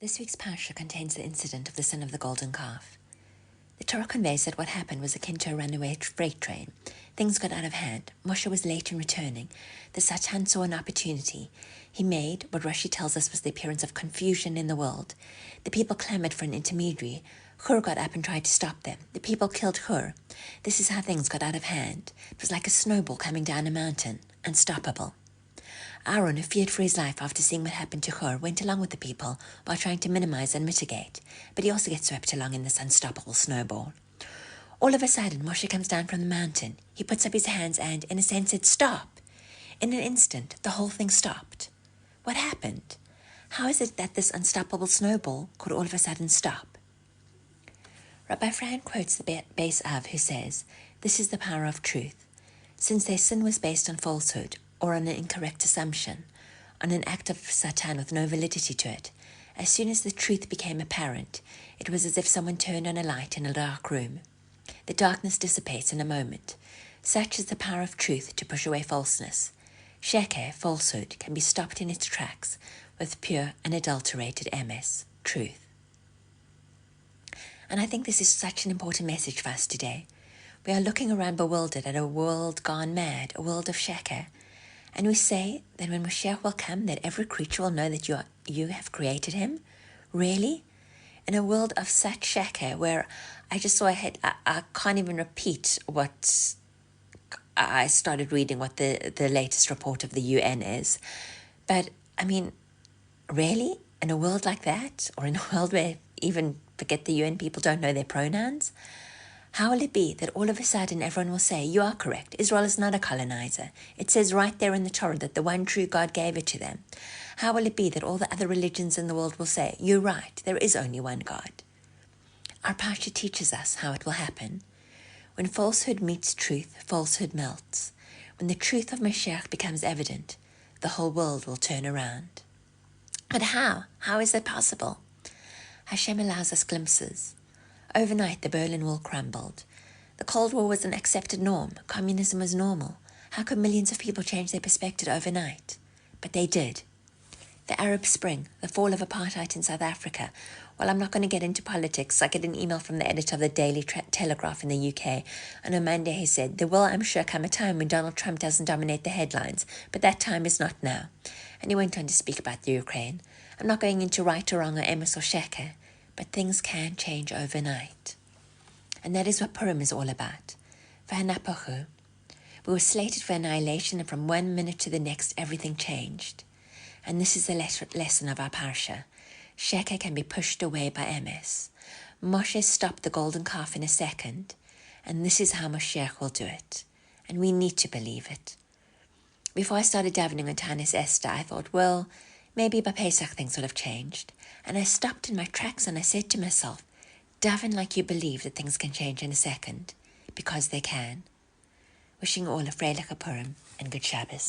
This week's parasha contains the incident of the son of the golden calf. The Torah conveys that what happened was akin to a runaway freight train. Things got out of hand. Moshe was late in returning. The Satan saw an opportunity. He made what Rashi tells us was the appearance of confusion in the world. The people clamored for an intermediary. Hur got up and tried to stop them. The people killed Hur. This is how things got out of hand. It was like a snowball coming down a mountain, unstoppable. Aaron, who feared for his life after seeing what happened to Hur, went along with the people while trying to minimize and mitigate, but he also gets swept along in this unstoppable snowball. All of a sudden, Moshe comes down from the mountain. He puts up his hands and, in a sense, said, "Stop!" In an instant, the whole thing stopped. What happened? How is it that this unstoppable snowball could all of a sudden stop? Rabbi Fran quotes the Beis Av, who says, "This is the power of truth. Since their sin was based on falsehood, or on an incorrect assumption, on an act of Satan with no validity to it, as soon as the truth became apparent, it was as if someone turned on a light in a dark room. The darkness dissipates in a moment. Such is the power of truth to push away falseness. Sheker, falsehood, can be stopped in its tracks with pure, unadulterated emes, truth." And I think this is such an important message for us today. We are looking around bewildered at a world gone mad, a world of sheker. And we say that when Mashiach will come, that every creature will know that you have created him? Really? In a world of such sheker, where I just saw ahead, I can't even repeat what I started reading, what the latest report of the UN is. But, I mean, really? In a world like that? Or in a world where even, forget the UN, people don't know their pronouns? How will it be that all of a sudden everyone will say, "You are correct, Israel is not a colonizer. It says right there in the Torah that the one true God gave it to them"? How will it be that all the other religions in the world will say, "You're right, there is only one God"? Our Parsha teaches us how it will happen. When falsehood meets truth, falsehood melts. When the truth of Mashiach becomes evident, the whole world will turn around. But how? How is that possible? Hashem allows us glimpses. Overnight, the Berlin Wall crumbled. The Cold War was an accepted norm. Communism was normal. How could millions of people change their perspective overnight? But they did. The Arab Spring, the fall of apartheid in South Africa. Well, I'm not going to get into politics. I get an email from the editor of the Daily Telegraph in the UK. And on Monday he said, "There will, I'm sure, come a time when Donald Trump doesn't dominate the headlines. But that time is not now." And he went on to speak about the Ukraine. I'm not going into right or wrong or emes or sheker. But things can change overnight. And that is what Purim is all about. V'hanapachu. We were slated for annihilation, and from one minute to the next, everything changed. And this is the lesson of our parsha. Sheker can be pushed away by emes. Moshe stopped the golden calf in a second, and this is how Mashiach will do it. And we need to believe it. Before I started davening on Tanis Esther, I thought, well, maybe by Pesach things would have changed. And I stopped in my tracks and I said to myself, daven like you believe that things can change in a second, because they can. Wishing you all a Freiliche Purim and good Shabbos.